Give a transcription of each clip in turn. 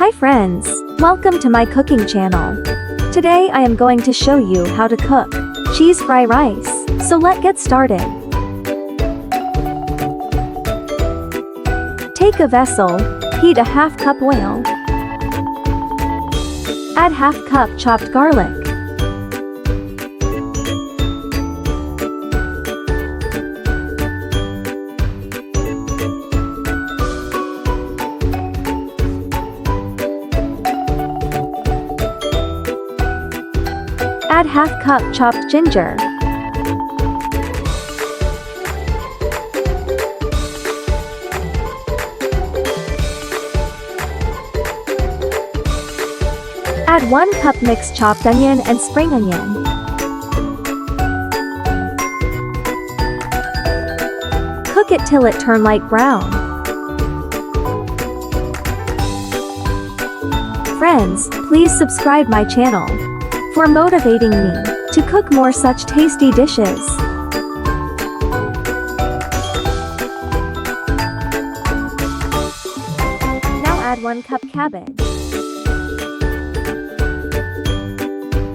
Hi friends, welcome to my cooking channel. Today I am going to show you how to cook cheese fry rice. So let's get started. Take a vessel, heat a half cup oil. Add half cup chopped garlic. Add half cup chopped ginger. Add 1 cup mixed chopped onion and spring onion. Cook it till it turn light brown. Friends, please subscribe my channel for motivating me to cook more such tasty dishes. Now add 1 cup cabbage.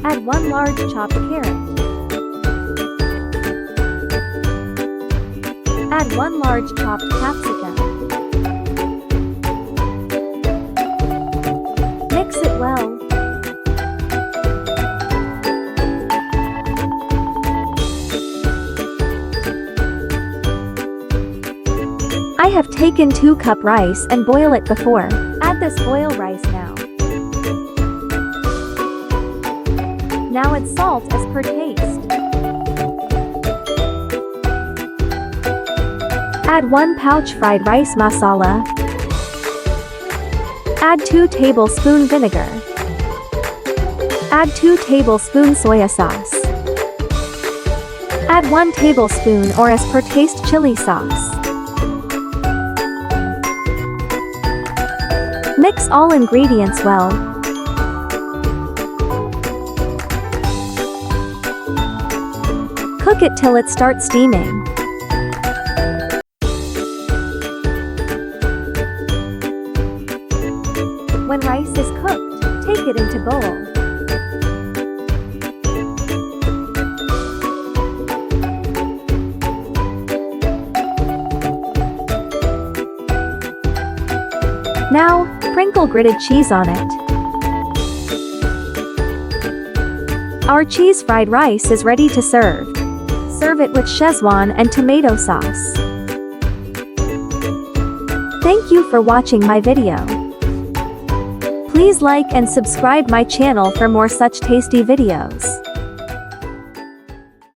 Add 1 large chopped carrot. Add 1 large chopped capsicum. Mix it well. I have taken 2 cup rice and boil it before. Add this boiled rice now. Now add salt as per taste. Add 1 pouch fried rice masala. Add 2 tablespoon vinegar. Add 2 tablespoon soya sauce. Add 1 tablespoon or as per taste chili sauce. Mix all ingredients well. Cook it till it starts steaming. When rice is cooked, take it into bowl. Now, sprinkle grated cheese on it. Our cheese fried rice is ready to serve. Serve it with Szechuan and tomato sauce. Thank you for watching my video. Please like and subscribe my channel for more such tasty videos.